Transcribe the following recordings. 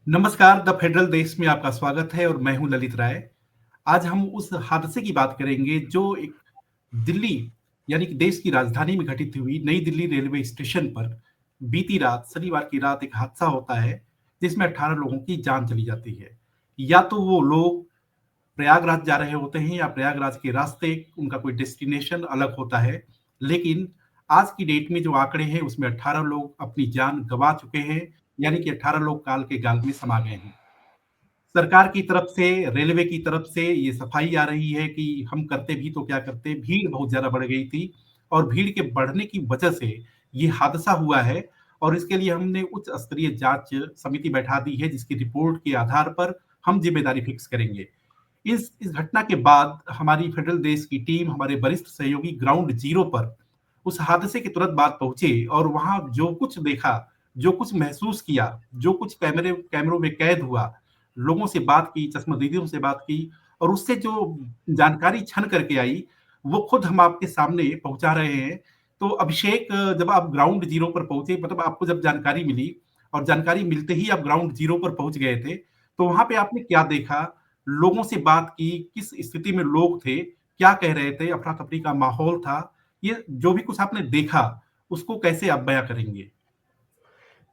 नमस्कार, the federal देश में आपका स्वागत है और मैं हूं ललित राय। आज हम उस हादसे की बात करेंगे जो एक दिल्ली यानी कि देश की राजधानी में घटित हुई नई दिल्ली रेलवे स्टेशन पर बीती रात शनिवार की रात एक हादसा होता है जिसमें 18 लोगों की जान चली जाती है। या तो वो लोग प्रयागराज जा रहे होते हैं या प्रयागराज के रास्ते उनका कोई डेस्टिनेशन अलग होता है। लेकिन आज की डेट में जो आंकड़े हैं उसमें 18 लोग अपनी जान गंवा चुके हैं, यानी कि 18 लोग काल के गाल में समा गए हैं। सरकार की तरफ से, रेलवे की तरफ से ये सफाई आ रही है कि हम करते भी तो क्या करते, भीड़ बहुत ज़्यादा बढ़ गई थी और भीड़ के बढ़ने की वजह से ये हादसा हुआ है और इसके लिए हमने उच्च स्तरीय जाँच समिति बैठा दी है, जिसकी रिपोर्ट के आधार पर हम ज़िम्मेदारी फिक्स करेंगे। इस घटना के बाद हमारी फेडरल देश की टीम, हमारे वरिष्ठ सहयोगी ग्राउंड ज़ीरो पर उस हादसे के तुरंत बाद पहुँचे और वहाँ जो कुछ देखा, जो कुछ महसूस किया, जो कुछ कैमरों में कैद हुआ, लोगों से बात की, चश्मदीदों से बात की और उससे जो जानकारी छन करके आई, वो खुद हम आपके सामने पहुँचा रहे हैं। तो अभिषेक, जब आप ग्राउंड ज़ीरो पर पहुँचे, मतलब आपको जब जानकारी मिली और जानकारी मिलते ही आप ग्राउंड ज़ीरो पर पहुँच गए थे, तो वहाँ पे आपने क्या देखा? लोगों से बात की, किस स्थिति में लोग थे, क्या कह रहे थे, अफरा-तफरी का माहौल था, ये जो भी कुछ आपने देखा, उसको कैसे आप बयाँ करेंगे?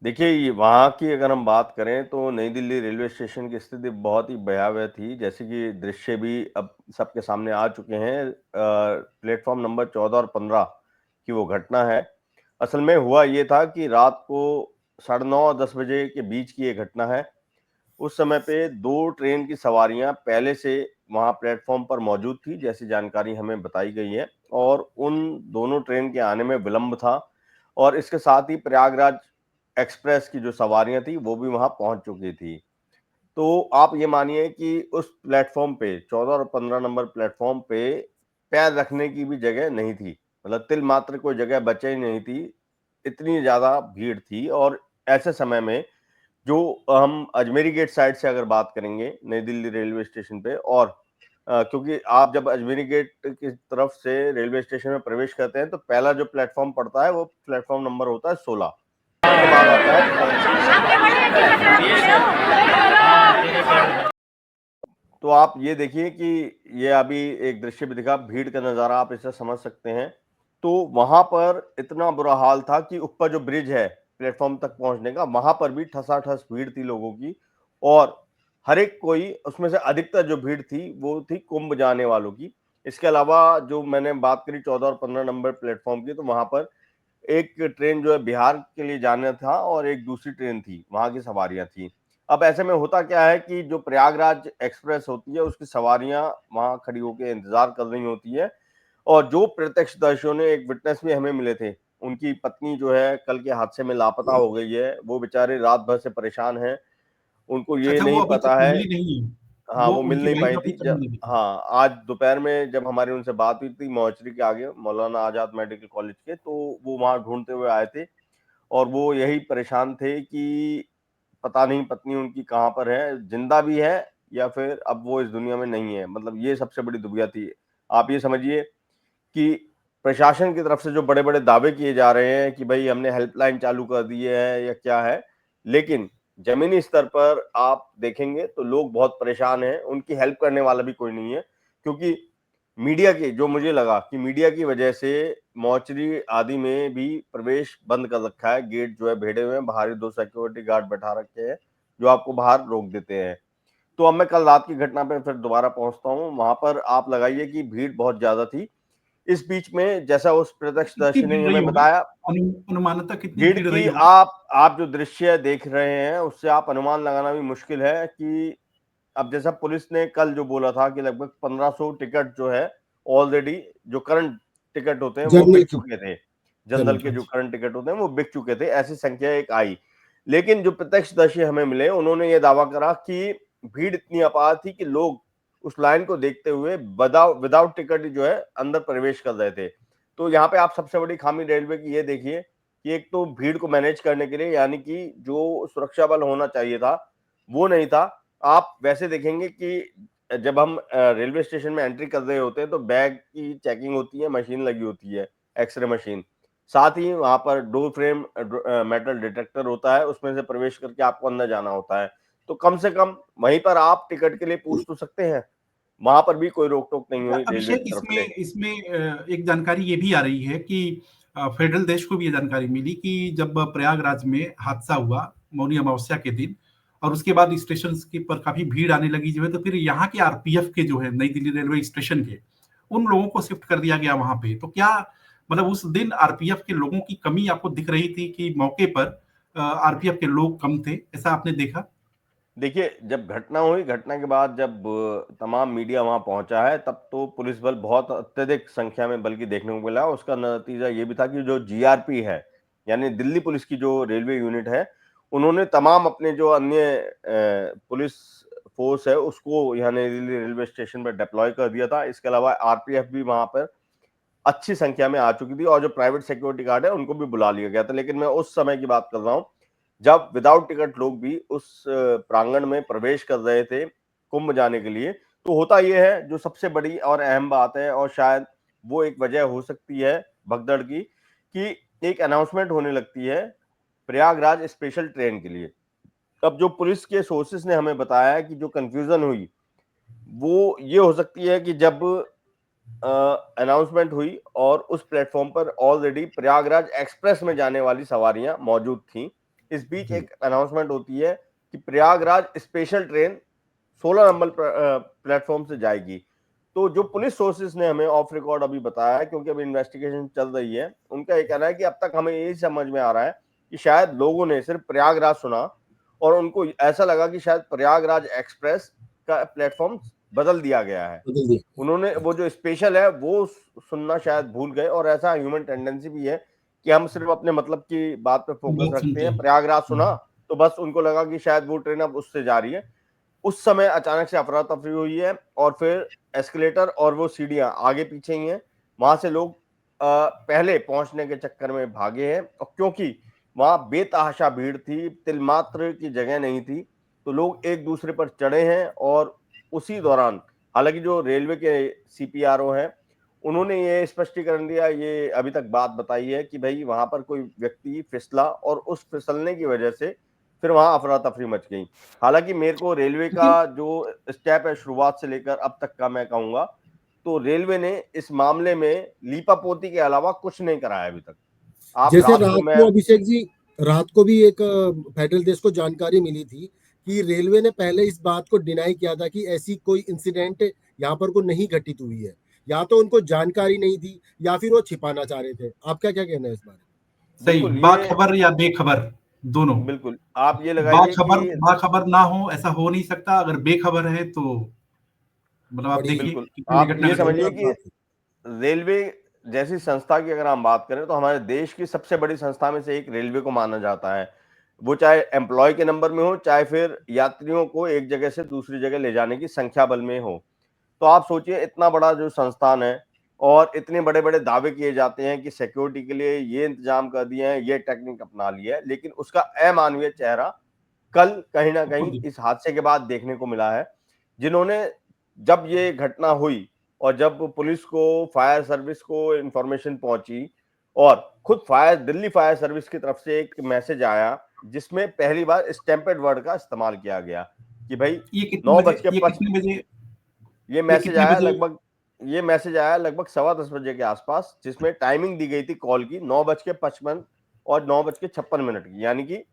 देखिए, ये वहाँ की अगर हम बात करें तो नई दिल्ली रेलवे स्टेशन की स्थिति बहुत ही भयावह थी। जैसे कि दृश्य भी अब सबके सामने आ चुके हैं। प्लेटफ़ॉर्म नंबर 14 और 15 की वो घटना है। असल में हुआ ये था कि रात को साढ़े 9 और 10 बजे के बीच की ये घटना है। उस समय पे 2 ट्रेन की सवारियाँ पहले से वहाँ प्लेटफ़ॉर्म पर मौजूद थी, जैसी जानकारी हमें बताई गई है और उन दोनों ट्रेन के आने में विलंब था और इसके साथ ही प्रयागराज एक्सप्रेस की जो सवारियाँ थी, वो भी वहाँ पहुँच चुकी थी। तो आप ये मानिए कि उस प्लेटफ़ॉर्म पे 14 और 15 नंबर प्लेटफ़ॉर्म पे पैर रखने की भी जगह नहीं थी। मतलब तिल मात्र कोई जगह बची ही नहीं थी, इतनी ज़्यादा भीड़ थी और ऐसे समय में जो हम अजमेरी गेट साइड से अगर बात करेंगे नई दिल्ली रेलवे स्टेशन पे और क्योंकि आप जब अजमेरी गेट की तरफ से रेलवे स्टेशन में प्रवेश करते हैं तो पहला जो प्लेटफॉर्म पड़ता है वो प्लेटफॉर्म नंबर होता है 16। उसके बाद आता है। तो आप ये देखिए कि ये अभी एक दृश्य भी दिखा, भीड़ का नज़ारा आप इसे समझ सकते हैं। तो वहाँ पर इतना बुरा हाल था कि ऊपर जो ब्रिज है प्लेटफ़ॉर्म तक पहुँचने का, वहाँ पर भी ठसाठस भीड़ थी लोगों की और हर एक कोई उसमें से अधिकतर जो भीड़ थी, वो थी कुंभ जाने वालों की। इसके अलावा जो मैंने बात करी 14 और 15 नंबर प्लेटफ़ॉर्म की, तो वहाँ पर एक ट्रेन जो है बिहार के लिए जाना था और एक दूसरी ट्रेन थी, वहाँ की सवारियाँ थीं। अब ऐसे में होता क्या है कि जो प्रयागराज एक्सप्रेस होती है, उसकी सवारियाँ वहाँ खड़ी होके इंतज़ार कर रही होती हैं और जो प्रत्यक्षदर्शियों ने एक विटनेस भी हमें मिले थे, उनकी पत्नी जो है कल के हादसे में लापता हो गई है, वो बेचारे रात भर से परेशान हैं, उनको ये अच्छा, वो नहीं अभी तक पता है। मिली नहीं है। हाँ, वो वो मिल उनकी नहीं वाइफ पाई अभी थी। तक नहीं मिली है। हाँ, आज दोपहर में जब हमारी उनसे बात हुई थी मॉर्चरी के आगे, मौलाना आज़ाद मेडिकल कॉलेज के, तो वो वहाँ ढूँढते हुए आए थे और वो यही परेशान थे कि पता नहीं पत्नी उनकी कहाँ पर है, ज़िंदा भी है या फिर अब वो इस दुनिया में नहीं है। मतलब ये सबसे बड़ी दुविधा थी। आप ये समझिए कि प्रशासन की तरफ से जो बड़े-बड़े दावे किए जा रहे हैं कि भई हमने हेल्पलाइन चालू कर दी है या क्या है, लेकिन ज़मीनी स्तर पर आप देखेंगे तो लोग बहुत परेशान हैं, उनकी हेल्प करने वाला भी कोई नहीं है। क्योंकि मीडिया की जो मुझे लगा कि मीडिया की वजह से मॉर्चरी आदि में भी प्रवेश बंद कर रखा है, गेट जो है भिड़े हुए हैं, बाहर ही 2 सिक्योरिटी गार्ड बैठा रखे हैं, जो आपको बाहर रोक देते हैं। तो अब मैं कल रात की घटना पे फिर दोबारा पहुँचता हूँ, वहाँ पर आप लगाइए कि भीड़ बहुत ज़्यादा थी। इस बीच में जैसा उस कितनी प्रत्यक्षदर्शी ने भीड़ रही हमें होगी? बताया, अनुमानतः कितनी भीड़ भीड़ रही की होगी? आप जो दृश्य देख रहे हैं, उससे आप अनुमान लगाना भी मुश्किल है कि अब जैसा पुलिस ने कल जो बोला था कि लगभग 1500 टिकट जो है ऑलरेडी जो करंट टिकट होते हैं वो जर्नल बिक की चुके थे। जनरल जनरल के की जो करंट टिकट होते हैं वो बिक चुके थे, ऐसी संख्या एक आई। लेकिन जो प्रत्यक्षदर्शी हमें मिले उन्होंने ये दावा करा कि भीड़ इतनी अपार थी कि लोग उस लाइन को देखते हुए विदाउट टिकट जो है अंदर प्रवेश कर रहे थे। तो यहाँ पे आप सबसे बड़ी खामी रेलवे की ये देखिए कि एक तो भीड़ को मैनेज करने के लिए यानी कि जो सुरक्षा बल होना चाहिए था, वो नहीं था। आप वैसे देखेंगे कि जब हम रेलवे स्टेशन में एंट्री कर रहे होते हैं तो बैग की चेकिंग होती है, मशीन लगी होती है, एक्स-रे मशीन। साथ ही वहाँ पर डोर फ्रेम मेटल डिटेक्टर होता है, उसमें से प्रवेश करके आपको अंदर जाना होता है। तो कम से कम वहीं पर आप टिकट के लिए पूछ तो सकते हैं। वहां पर भी कोई रोक टोक नहीं हुई रेलवे अभिषेक, की तरफ इसमें से। इसमें एक जानकारी ये भी आ रही है कि फेडरल देश को भी ये जानकारी मिली कि जब प्रयागराज में हादसा हुआ मौनी अमावस्या के दिन, और उसके बाद स्टेशन के पर काफी भीड़ आने लगी जो है, तो फिर यहाँ के आरपीएफ के जो है नई दिल्ली रेलवे स्टेशन के उन लोगों को शिफ्ट कर दिया गया वहां पे। तो क्या मतलब उस दिन आरपीएफ के लोगों की कमी आपको दिख रही थी कि मौके पर आरपीएफ के लोग कम थे, ऐसा आपने देखा? देखिए, जब घटना हुई, घटना के बाद जब तमाम मीडिया वहां पहुंचा है, तब तो पुलिस बल बहुत अत्यधिक संख्या में बल्कि देखने को मिला। उसका नतीजा ये भी था कि जो जीआरपी है, यानी दिल्ली पुलिस की जो रेलवे यूनिट है, उन्होंने तमाम अपने जो अन्य पुलिस फोर्स है उसको यहाँ नई दिल्ली रेलवे स्टेशन पर डिप्लॉय कर दिया था। इसके अलावा आरपीएफ भी वहां पर अच्छी संख्या में आ चुकी थी और जो प्राइवेट सिक्योरिटी गार्ड है उनको भी बुला लिया गया था। लेकिन मैं उस समय की बात कर रहा हूँ जब विदाउट टिकट लोग भी उस प्रांगण में प्रवेश कर रहे थे कुंभ जाने के लिए। तो होता यह है, जो सबसे बड़ी और अहम बात है, और शायद वो एक वजह हो सकती है भगदड़ की, कि एक अनाउंसमेंट होने लगती है प्रयागराज स्पेशल ट्रेन के लिए। अब जो पुलिस के सोर्सेस ने हमें बताया है कि जो कंफ्यूजन हुई वो ये हो सकती है कि जब अनाउंसमेंट हुई और उस प्लेटफॉर्म पर ऑलरेडी प्रयागराज एक्सप्रेस में जाने वाली सवारियां मौजूद थीं। इस बीच एक अनाउंसमेंट होती है कि Prayagraj special train 16 number platform से जाएगी। तो जो पुलिस सोर्सेस ने हमें ऑफ रिकॉर्ड अभी बताया है, क्योंकि अभी इन्वेस्टिगेशन चल रही है, उनका ये कहना है कि अब तक हमें यही समझ में आ रहा है कि शायद लोगों ने सिर्फ प्रयागराज सुना और उनको ऐसा लगा कि शायद प्रयागराज एक्सप्रेस का प्लेटफॉर्म बदल दिया गया है। उन्होंने वो जो स्पेशल है वो सुनना शायद भूल गए, और ऐसा ह्यूमन टेंडेंसी भी है कि हम सिर्फ अपने मतलब की बात पे फोकस बात रखते सुनते हैं। हैं। प्रयागराज सुना तो बस उनको लगा कि शायद वो ट्रेन अब उससे जा रही है। उस समय अचानक से अफरा तफरी हुई है और फिर एस्केलेटर और वो सीढ़ियां आगे पीछे ही हैं, वहां से लोग पहले पहुंचने के चक्कर में भागे हैं, और क्योंकि वहां बेतहाशा भीड़ थी, तिलमात्र की जगह नहीं थी, तो लोग एक दूसरे पर चढ़े हैं। और उसी दौरान हालांकि जो रेलवे के सीपीआरओ हैं उन्होंने ये स्पष्टीकरण दिया, ये अभी तक बात बताई है कि भाई वहां पर कोई व्यक्ति फिसला और उस फिसलने की वजह से फिर वहां अफरा तफरी मच गई। हालांकि मेरे को रेलवे का लेकिन जो स्टेप है शुरुआत से लेकर अब तक का, मैं कहूंगा तो रेलवे ने इस मामले में लीपापोती के अलावा कुछ नहीं कराया अभी तक। आप जैसे रात को, रात मैं को अभिषेक जी, रात को भी एक फेडरल देश को जानकारी मिली थी कि रेलवे ने पहले इस बात को डिनाई किया था कि ऐसी कोई इंसिडेंट यहाँ पर को नहीं घटित हुई है। या तो उनको जानकारी नहीं थी या फिर वो छिपाना चाह रहे थे। आपका क्या कहना है इस बारे में? सही, बिल्कुल ये, बाखबर या बेखबर दोनों। बिल्कुल आप ये लगाइए कि बाखबर बाखबर ना हो ऐसा हो नहीं सकता, अगर बेखबर है तो मतलब आप बड़ी देखिए बिल्कुल कितनी बड़ी आप घटना ये घटित समझिए हुई। गलत कि बात है। रेलवे जैसी संस्था की अगर हम बात करें तो हमारे देश की सबसे बड़ी संस्था में से एक रेलवे को माना जाता है। वो चाहे एम्प्लॉय के नंबर में हो, चाहे फिर यात्रियों को एक जगह से दूसरी जगह ले जाने की संख्या बल में हो। तो आप सोचिए, इतना बड़ा जो संस्थान है और इतने बड़े बड़े दावे किए जाते हैं कि सिक्योरिटी के लिए ये इंतजाम कर दिए हैं, ये टेक्निक अपना लिया है, लेकिन उसका अमानवीय चेहरा कल कहीं ना कहीं इस हादसे के बाद देखने को मिला है। जिन्होंने, जब ये घटना हुई और जब पुलिस को, फायर सर्विस को इंफॉर्मेशन पहुंची और खुद दिल्ली फायर सर्विस की तरफ से एक मैसेज आया जिसमें पहली बार स्टैम्पेड वर्ड का इस्तेमाल किया गया कि भाई ये कितने नौ बजे बज के ये पच कितने बजे ये ये मैसेज कितने आया बजे लगभग ये मैसेज आया लगभग 10:15 के आसपास, जिसमें टाइमिंग दी गई थी कॉल की 9:55 और 9:56 की। यानी कि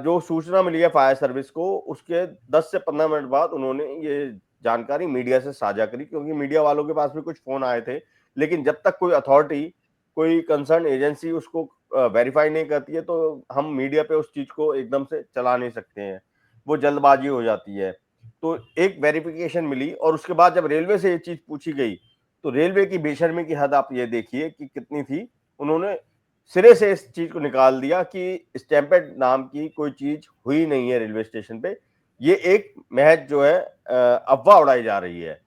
जो सूचना मिली है फायर सर्विस को, उसके 10 से 15 मिनट बाद उन्होंने ये जानकारी मीडिया से साझा करी, क्योंकि मीडिया वालों के पास भी कुछ फोन आए थे। लेकिन जब तक कोई अथॉरिटी, कोई कंसर्न एजेंसी उसको वेरीफाई नहीं करती है, तो हम मीडिया पे उस चीज को एकदम से चला नहीं सकते हैं, वो जल्दबाजी हो जाती है। तो एक वेरिफिकेशन मिली और उसके बाद जब रेलवे से ये चीज पूछी गई तो रेलवे की बेशर्मी की हद आप ये देखिए कि कितनी थी। उन्होंने सिरे से इस चीज को निकाल दिया कि स्टैम्पेड नाम की कोई चीज हुई नहीं है रेलवे स्टेशन पे, ये एक महज जो है अफवाह उड़ाई जा रही है।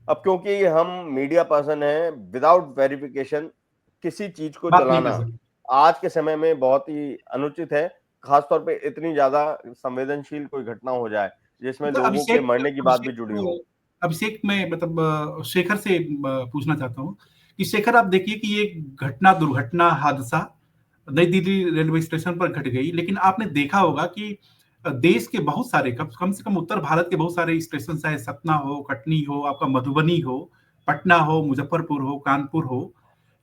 अब क्योंकि हम मीडिया पर्सन हैं, विदाउट वेरिफिकेशन किसी चीज को बात नहीं कर चलाना सकते। आज के समय में बहुत ही अनुचित है, खासतौर पे इतनी ज्यादा संवेदनशील कोई घटना हो जाए जिसमें तो लोगों के मरने की बात भी जुड़ी हो। अभिषेक मैं मतलब शेखर से पूछना चाहता हूँ कि शेखर, आप देखिए कि ये घटना, दुर्घटना, हादसा नई दिल्ली रेलवे स्टेशन पर घट गई, लेकिन आपने देखा होगा कि देश के बहुत सारे कम से कम उत्तर भारत के बहुत सारे स्टेशन, चाहे सतना हो, कटनी हो, आपका मधुबनी हो, पटना हो, मुजफ्फरपुर हो, कानपुर हो,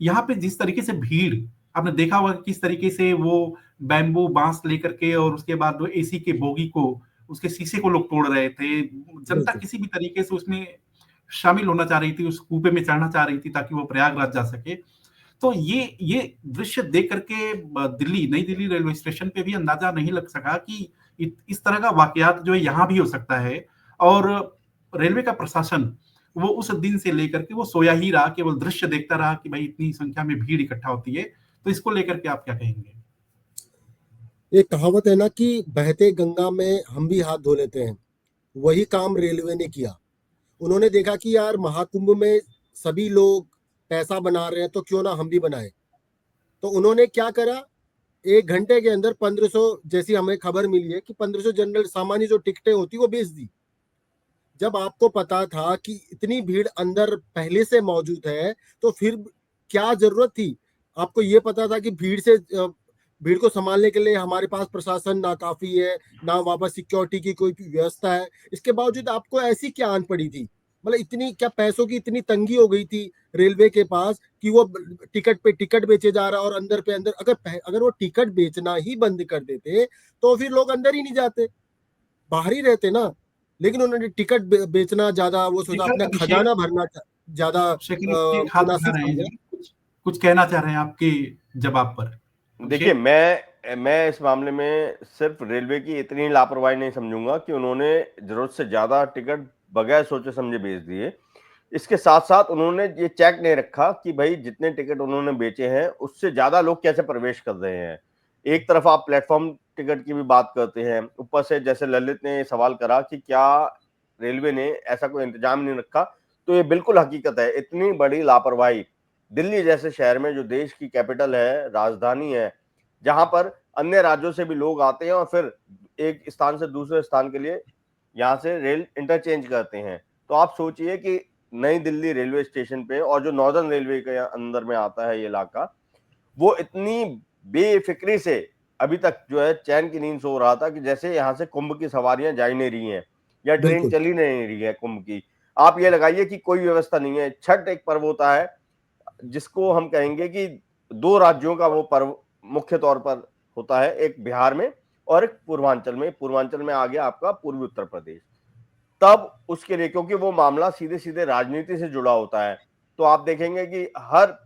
यहाँ पे जिस तरीके से भीड़, आपने देखा होगा कि किस तरीके से वो बैम्बू बांस लेकर के और उसके बाद वो एसी के बोगी को, उसके शीशे को लोग तोड़ रहे थे। जनता बिल्कुल किसी भी तरीके से उसमें शामिल होना चाह रही थी, उस कूपे में चढ़ना चाह रही थी ताकि वो प्रयागराज जा सके। तो ये दृश्य देख करके दिल्ली, नई दिल्ली रेलवे स्टेशन पे भी अंदाजा नहीं लग सका कि इस तरह का वाकयात जो है यहाँ भी हो सकता है। और रेलवे का प्रशासन वो उस दिन से लेकर के वो सोया ही रहा, केवल दृश्य देखता रहा कि भाई इतनी संख्या में भीड़ इकट्ठा होती है। तो इसको लेकर के आप क्या कहेंगे? एक कहावत है ना कि बहते गंगा में हम भी हाथ धो लेते हैं, वही काम रेलवे ने किया। उन्होंने देखा कि यार महाकुंभ में सभी लोग पैसा बना रहे हैं तो क्यों ना हम भी बनाए। तो उन्होंने क्या करा, 1 घंटे के अंदर 1500, जैसी हमें खबर मिली है कि 1500 जनरल सामान्य जो टिकटें होती वो बेच दी। जब आपको पता था कि इतनी भीड़ अंदर पहले से मौजूद है तो फिर क्या जरूरत थी। आपको ये पता था कि भीड़ को संभालने के लिए हमारे पास प्रशासन ना काफी है, ना वहां पर सिक्योरिटी की कोई व्यवस्था है। इसके बावजूद आपको ऐसी क्या आन पड़ी थी, मतलब इतनी क्या पैसों की इतनी तंगी हो गई थी रेलवे के पास कि वो टिकट पे टिकट बेचे जा रहा, और अंदर पे अंदर अगर वो टिकट बेचना ही बंद कर देते तो फिर लोग अंदर ही नहीं जाते, बाहर ही रहते ना। लेकिन उन्होंने टिकट बेचना ज्यादा, वो सोचा शेखर अपना अभिषेक खजाना भरना ज्यादा शेखर अभिषेक हाथ उठा मुनासिब रहे हैं समझा। जी, कुछ कुछ कहना चाह रहे हैं आपके जवाब पर? देखिए, अभिषेक? मैं इस मामले में सिर्फ रेलवे की इतनी लापरवाही नहीं समझूंगा कि उन्होंने जरूरत से ज्यादा टिकट बगैर सोचे समझे बेच दिए। इसके साथ साथ उन्होंने ये चेक नहीं रखा कि भाई जितने टिकट उन्होंने बेचे हैं उससे ज्यादा लोग कैसे प्रवेश कर रहे हैं। एक तरफ आप प्लेटफॉर्म टिकट की भी बात करते हैं, ऊपर से जैसे ललित ने सवाल करा कि क्या रेलवे ने ऐसा कोई इंतजाम नहीं रखा, तो ये बिल्कुल हकीकत है। इतनी बड़ी लापरवाही दिल्ली जैसे शहर में, जो देश की कैपिटल है, राजधानी है, जहां पर अन्य राज्यों से भी लोग आते हैं और फिर एक स्थान से दूसरे स्थान के लिए यहाँ से रेल इंटरचेंज करते हैं। तो आप सोचिए कि नई दिल्ली रेलवे स्टेशन पे, और जो नॉर्दर्न रेलवे के अंदर में आता है ये इलाका, वो इतनी बेफिक्री से अभी तक जो है चैन की नींद सो रहा था कि जैसे यहाँ से कुंभ की सवारियां जा ही नहीं रही हैं या ट्रेन बिल्कुल चली नहीं रही है कुंभ की। आप ये लगाइए कि कोई व्यवस्था नहीं है। छठ एक पर्व होता है जिसको हम कहेंगे कि दो राज्यों का वो पर्व मुख्य तौर पर होता है, एक बिहार में और एक पूर्वांचल में आ गया आपका पूर्वी उत्तर प्रदेश। तब उसके लिए, क्योंकि वो मामला सीधे सीधे राजनीति से जुड़ा होता है, तो आप देखेंगे कि हर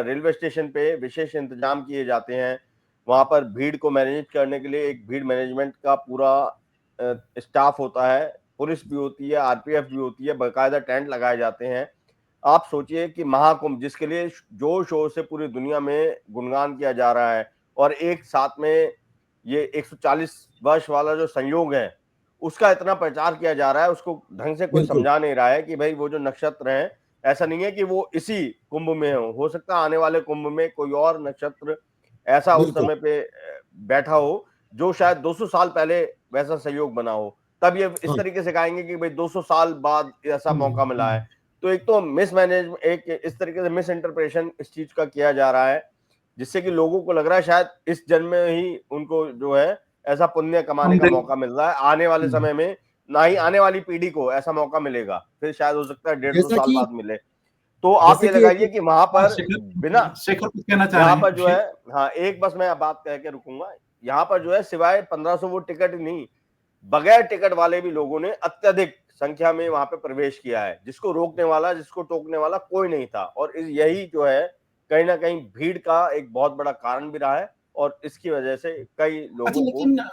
रेलवे स्टेशन पे विशेष इंतजाम किए जाते हैं। वहां पर भीड़ को मैनेज करने के लिए एक भीड़ मैनेजमेंट का पूरा स्टाफ होता है, पुलिस भी होती है, आरपीएफ भी होती है, बाकायदा टेंट लगाए जाते हैं। आप सोचिए कि महाकुंभ, जिसके लिए जोर शोर से पूरी दुनिया में गुणगान किया जा रहा है, और एक साथ में ये 140 वर्ष वाला जो संयोग है उसका इतना प्रचार किया जा रहा है, उसको ढंग से कोई बिल्कुल समझा नहीं रहा है कि भाई वो जो नक्षत्र हैं, ऐसा नहीं है कि वो इसी कुंभ में हो सकता है आने वाले कुंभ में कोई और नक्षत्र ऐसा उस बिल्कुल समय पे बैठा हो जो शायद 200 साल पहले वैसा संयोग बना हो। तब ये इस हाँ। तरीके से गाएंगे कि भाई 200 साल बाद ऐसा मौका मिला है। हम्म। तो एक तो मिसमैनेज, एक इस तरीके से मिस इंटरप्रिटेशन इस चीज का किया जा रहा है, जिससे कि लोगों को लग रहा है शायद इस जन्म में ही उनको जो है ऐसा पुण्य कमाने हम का देख मौका मिल रहा है। आने वाले समय में ना ही आने वाली पीढ़ी को ऐसा मौका मिलेगा, फिर शायद हो सकता है 150 जैसा साल कि बाद मिले। तो आप जैसे ये कि लगाइए एक कि वहां हाँ, पर बिना, शेखर कुछ कहना चाह रहे यहाँ हैं, पर जो है, अभिषेक? हाँ एक बस मैं बात कह के रुकूंगा। यहाँ पर जो है सिवाय 1500 वो टिकट ही नहीं, बगैर टिकट वाले भी लोगों ने अत्यधिक संख्या में वहां पे प्रवेश किया है, जिसको रोकने वाला, जिसको टोकने वाला कोई नहीं था। और यही जो है कहीं ना कहीं भीड़ का एक बहुत बड़ा कारण भी रहा है, और इसकी वजह से कई अच्छा, लोगों को लेकिन जो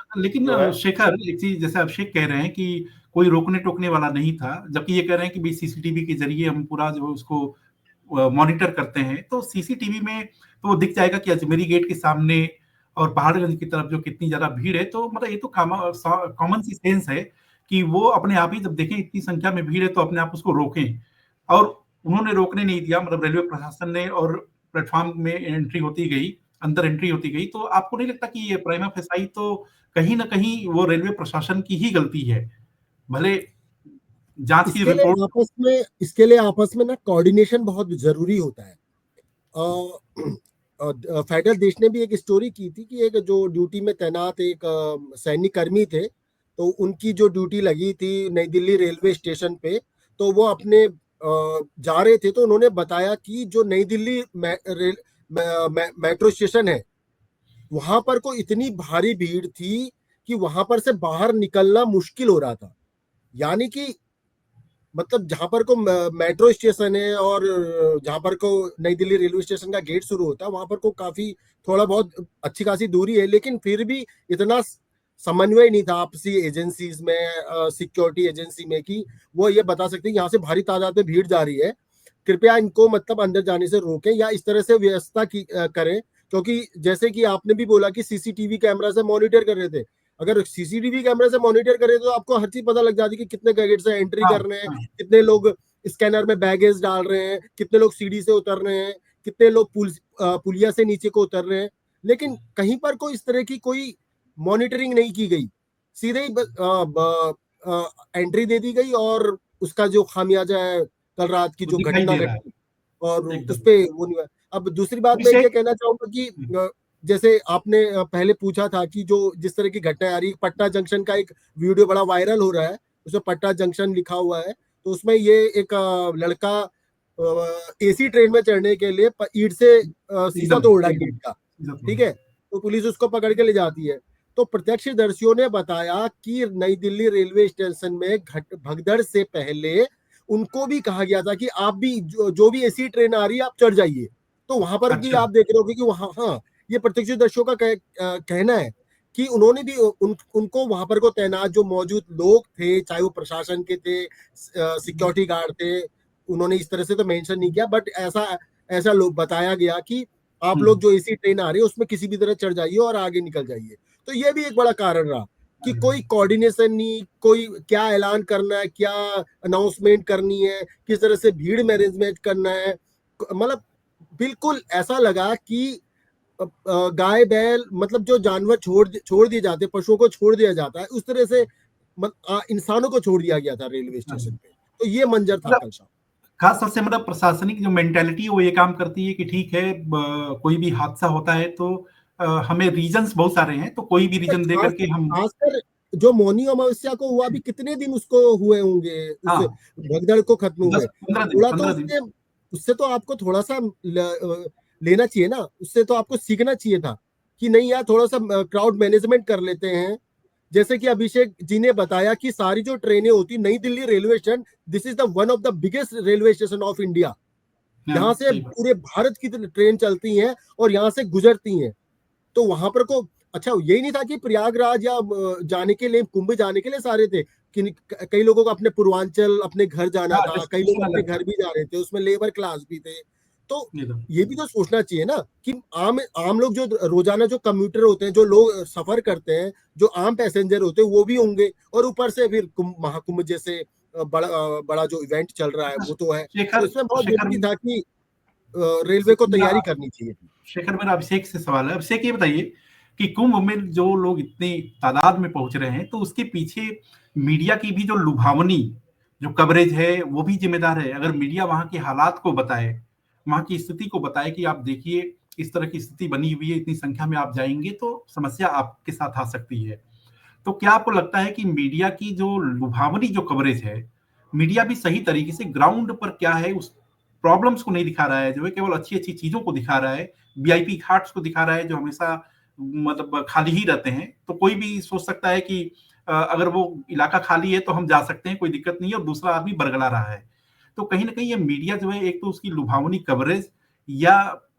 है, लेकिन शेखर, एक चीज जैसे अभिषेक कह रहे हैं कि कोई रोकने टोकने वाला नहीं था, जबकि ये कह रहे हैं कि भी सीसीटीवी के जरिए हम पूरा जो है उसको मॉनिटर करते हैं, तो सीसीटीवी में तो वो दिख जाएगा कि अजमेरी गेट के सामने और पहाड़गंज की तरफ जो कितनी ज्यादा भीड़ है। तो मतलब ये तो कॉमन सी सेंस है कि वो अपने आप ही जब देखें इतनी संख्या में भीड़ है तो अपने आप उसको रोकें। और उन्होंने रोकने नहीं दिया, मतलब रेलवे प्रशासन ने, और प्लेटफॉर्म में एंट्री होती गई, अंदर एंट्री होती गई। तो आपको नहीं लगता कि ये प्राइमा फेसाई तो कहीं ना कहीं वो रेलवे प्रशासन की ही गलती है? भले जांच की रिपोर्ट। इसके लिए आपस में ना कोऑर्डिनेशन बहुत जरूरी होता है। फेडरल देश ने भी एक स्टोरी की थी कि एक जो ड्यूटी में तैनात एक सैनिक कर्मी थे, तो उनकी जो ड्यूटी लगी थी नई दिल्ली रेलवे स्टेशन पे, तो वो अपने जा रहे थे, तो उन्होंने बताया कि जो नई दिल्ली मेट्रो स्टेशन है वहां पर को इतनी भारी भीड़ थी कि वहां पर से बाहर निकलना मुश्किल हो रहा था। यानी कि मतलब जहां पर को मेट्रो स्टेशन है और जहां पर को नई दिल्ली रेलवे स्टेशन का गेट शुरू होता है वहां पर को काफी थोड़ा बहुत अच्छी खासी दूरी है, लेकिन फिर भी इतना समन्वय नहीं था आपसी एजेंसीज में, सिक्योरिटी एजेंसी में, कि वो ये बता सकते हैं यहाँ से भारी तादाद में भीड़ जा रही है, कृपया इनको मतलब अंदर जाने से रोकें या इस तरह से व्यवस्था की करें। क्योंकि जैसे कि आपने भी बोला कि सीसीटीवी कैमरा से मॉनिटर कर रहे थे, अगर सीसीटीवी कैमरे से मॉनिटर करे तो आपको हर चीज पता लग जाती कि कितने गेट से एंट्री हाँ, कर रहे हैं, हाँ, कितने लोग स्कैनर में बैगेज डाल रहे हैं, कितने लोग सीढ़ी से उतर रहे हैं, कितने लोग पुलिया से नीचे को उतर रहे हैं। लेकिन कहीं पर कोई इस तरह की कोई मॉनिटरिंग नहीं की गई, सीधे ही एंट्री दे दी गई और उसका जो खामियाजा है कल रात की वो जो दिखाई घटना दे रहा है घटी और उस एकदम। पे वो नहीं हुआ। अब दूसरी बात मैं ये अभिषेक, कहना चाहूंगा कि जैसे आपने पहले पूछा था कि जो जिस तरह की घटनाएं आ रही, पटना जंक्शन का एक वीडियो बड़ा वायरल हो रहा है, उसमें पटना जंक्शन लिखा हुआ है, तो उसमें ये एक लड़का एसी ट्रेन में चढ़ने के लिए ईंट से शीशा एकदम तोड़ रहा है एकदम गेट का, इज्जत हो ठीक रही है, तो पुलिस उसको पकड़ के ले जाती है। तो प्रत्यक्षदर्शियों ने बताया कि नई दिल्ली रेलवे स्टेशन में भगदड़ से पहले उनको भी कहा गया था कि आप भी जो भी एसी ट्रेन आ रही है आप चढ़ जाइए। तो वहां पर भी अच्छा। आप देख रहे होगे कि वहां, हाँ, ये प्रत्यक्षदर्शियों का कहना है कि उन्होंने भी उनको वहां पर को तैनात जो मौजूद लोग थे, चाहे वो प्रशासन के थे, सिक्योरिटी गार्ड थे, उन्होंने इस तरह से तो मेंशन नहीं किया, बट ऐसा ऐसा लोग बताया गया कि आप लोग जो एसी ट्रेन आ रही है उसमें किसी भी तरह चढ़ जाइए और आगे निकल जाइए। तो ये भी एक बड़ा कारण रहा कि कोई कोऑर्डिनेशन नहीं, कोई क्या ऐलान करना है, क्या अनाउंसमेंट करनी है, किस तरह से भीड़ मैनेजमेंट करना है, मतलब बिल्कुल ऐसा लगा कि गाय बैल मतलब जो जानवर छोड़ दिए जाते, पशुओं को छोड़ दिया जाता है, उस तरह से इंसानों को छोड़ दिया गया था रेलवे स्टेशन पे। तो ये मंजर था मतलब कल शाम। खास तौर से मतलब प्रशासनिक जो मेंटेलिटी है वो ये काम करती है कि ठीक है, कोई भी हादसा होता है तो हमें रीजंस बहुत सारे हैं, तो कोई भी रीजन दे खास करके हम। खासकर जो मौनी अमावस्या को हुआ, भी कितने दिन उसको हुए होंगे उस हाँ, भगदड़ को खत्म हुए, 10-15 दिन, थोड़ा तो 15 दिन। उससे उससे तो आपको थोड़ा सा लेना चाहिए ना, उससे तो आपको सीखना चाहिए था कि नहीं यार, थोड़ा सा क्राउड मैनेजमेंट कर लेते हैं। जैसे कि अभिषेक जी ने बताया कि सारी जो ट्रेनें होती, नई Delhi railway station, this is the one of the biggest railway station of India. हाँ, यहाँ से सही बात। पूरे भारत की ट्रेन चलती हैं और यहाँ से गुजरती हैं। तो वहां पर को अच्छा यही नहीं था कि प्रयागराज या जाने के लिए, कुंभ जाने के लिए सारे थे, कि कई लोगों को अपने पूर्वांचल अपने घर जाना हाँ, था, कई लोग डेस्टिनेशन अपने अलग घर था। भी जा रहे थे, उसमें लेबर क्लास भी थे। तो ये तो ये भी तो सोचना चाहिए ना कि आम आम लोग जो रोजाना जो कम्यूटर होते हैं, जो लोग सफर करते हैं, जो आम पैसेंजर होते हैं, वो भी होंगे, और ऊपर से फिर महाकुंभ जैसे बड़ा जो इवेंट चल रहा है अच्छा। वो तो है। तो शेखर इसमें बहुत शेखर जरूरी था कि रेलवे को मेरा तैयारी करनी चाहिए थी। शेखर मेरा अभिषेक से सवाल है। अभिषेक, ये बताइए कि कुंभ में जो लोग इतनी तादाद में पहुंच रहे हैं, तो उसके पीछे मीडिया की भी जो लुभावनी जो कवरेज है वो भी जिम्मेदार है। अगर मीडिया वहां के हालात को बताए, वहां की स्थिति को बताए कि आप देखिए इस तरह की स्थिति बनी हुई है, इतनी संख्या में आप जाएंगे तो समस्या आपके साथ आ सकती है। तो क्या आपको लगता है कि मीडिया की जो लुभावनी जो कवरेज है, मीडिया भी सही तरीके से ग्राउंड पर क्या है उस प्रॉब्लम्स को नहीं दिखा रहा है, जो है केवल अच्छी अच्छी चीजों को दिखा रहा है, वीआईपी घाट्स को दिखा रहा है जो हमेशा मतलब खाली ही रहते हैं। तो कोई भी सोच सकता है कि अगर वो इलाका खाली है तो हम जा सकते हैं, कोई दिक्कत नहीं है, और दूसरा आदमी बरगला रहा है। तो कहीं ना कहीं ये मीडिया जो है, एक तो उसकी लुभावनी कवरेज या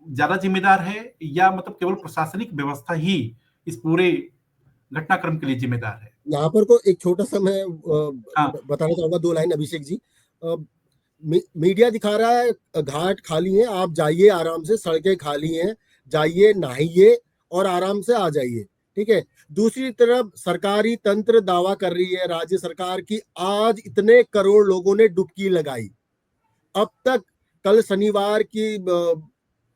ज्यादा जिम्मेदार है, या मतलब केवल प्रशासनिक व्यवस्था ही इस पूरे घटनाक्रम के लिए जिम्मेदार है। यहाँ पर को एक छोटा सा मैं हाँ, बताना चाहूंगा, 2 लाइन अभिषेक जी। मीडिया दिखा रहा है घाट खाली है, आप जाइए आराम से, सड़कें खाली हैं, जाइए नहाइए और आराम से आ जाइए, ठीक है। दूसरी तरफ सरकारी तंत्र दावा कर रही है, राज्य सरकार की, आज इतने करोड़ लोगों ने डुबकी लगाई। अब तक कल शनिवार की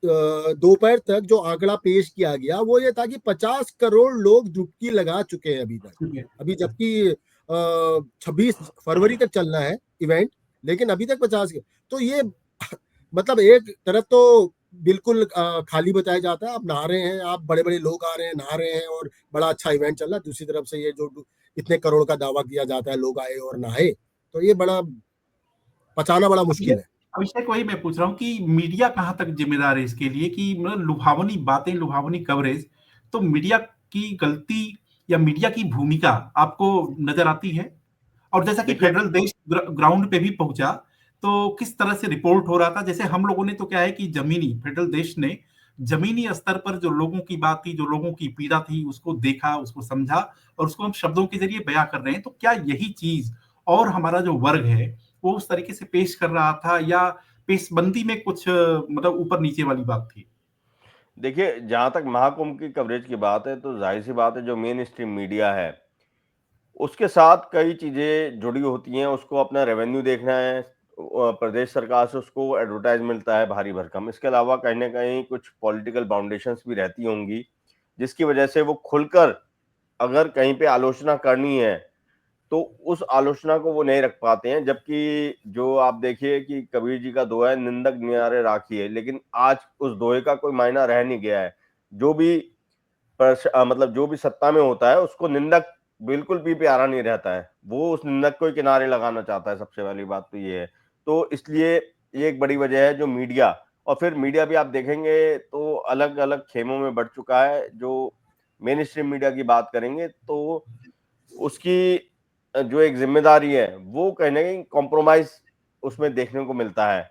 दोपहर तक जो आंकड़ा पेश किया गया वो ये था कि 50 करोड़ लोग डुबकी लगा चुके हैं अभी तक। ठीक है। अभी जबकि 26 फरवरी तक चलना है इवेंट, लेकिन अभी तक 50। तो ये मतलब एक तरफ तो बिल्कुल खाली बताया जाता है। आप नहा रहे हैं, आप बड़े बड़े लोग आ रहे हैं, नहा रहे हैं और बड़ा अच्छा इवेंट चल रहा है। दूसरी तरफ से ये जो इतने करोड़ का दावा किया जाता है, लोग आए और नहाए, तो ये बड़ा पचाना बड़ा मुश्किल है। अभिषेक, वही मैं पूछ रहा हूँ कि मीडिया कहाँ तक जिम्मेदार है इसके लिए कि मतलब लुभावनी बातें, लुभावनी कवरेज, तो मीडिया की गलती या मीडिया की भूमिका आपको नजर आती है? और जैसा कि देखिए फेडरल देश ग्राउंड पे भी पहुंचा, तो किस तरह से रिपोर्ट हो रहा था? जैसे हम लोगों ने तो क्या है कि जमीनी फेडरल देश ने जमीनी स्तर पर जो लोगों की बात थी, जो लोगों की पीड़ा थी, उसको देखा, उसको समझा और उसको हम शब्दों के जरिए बयां कर रहे हैं। तो क्या यही चीज और हमारा जो वर्ग है वो उस तरीके से पेश कर रहा था, या पेशबंदी में कुछ मतलब ऊपर नीचे वाली बात थी? देखिए, जहाँ तक महाकुंभ की कवरेज की बात है, तो ज़ाहिर-सी बात है, जो मेन स्ट्रीम मीडिया है, उसके साथ कई चीज़ें जुड़ी होती हैं। उसको अपना रेवेन्यू देखना है, प्रदेश सरकार से उसको एडवर्टाइज़ मिलता है भारी भरकम। इसके अलावा कहीं न कहीं कुछ पॉलिटिकल बाउंडेशंस भी रहती होंगी, जिसकी वजह से वो खुलकर अगर कहीं पे आलोचना करनी है, तो उस आलोचना को वो नहीं रख पाते हैं। जबकि जो आप देखिए कि कबीर जी का दोहा है, निंदक नियारे राखिए, लेकिन आज उस दोहे का कोई मायना रह नहीं गया है। जो भी मतलब जो भी सत्ता में होता है, उसको निंदक बिल्कुल भी प्यारा नहीं रहता है। वो उस निंदक को ही किनारे लगाना चाहता है, सबसे पहली बात तो ये है। तो इसलिए ये एक बड़ी वजह है जो मीडिया, और फिर मीडिया भी आप देखेंगे तो अलग-अलग खेमों में बँट चुका है। जो मेन स्ट्रीम मीडिया की बात करेंगे तो उसकी जो एक ज़िम्मेदारी है, वो कहीं न कहीं कॉम्प्रोमाइज़ उसमें देखने को मिलता है।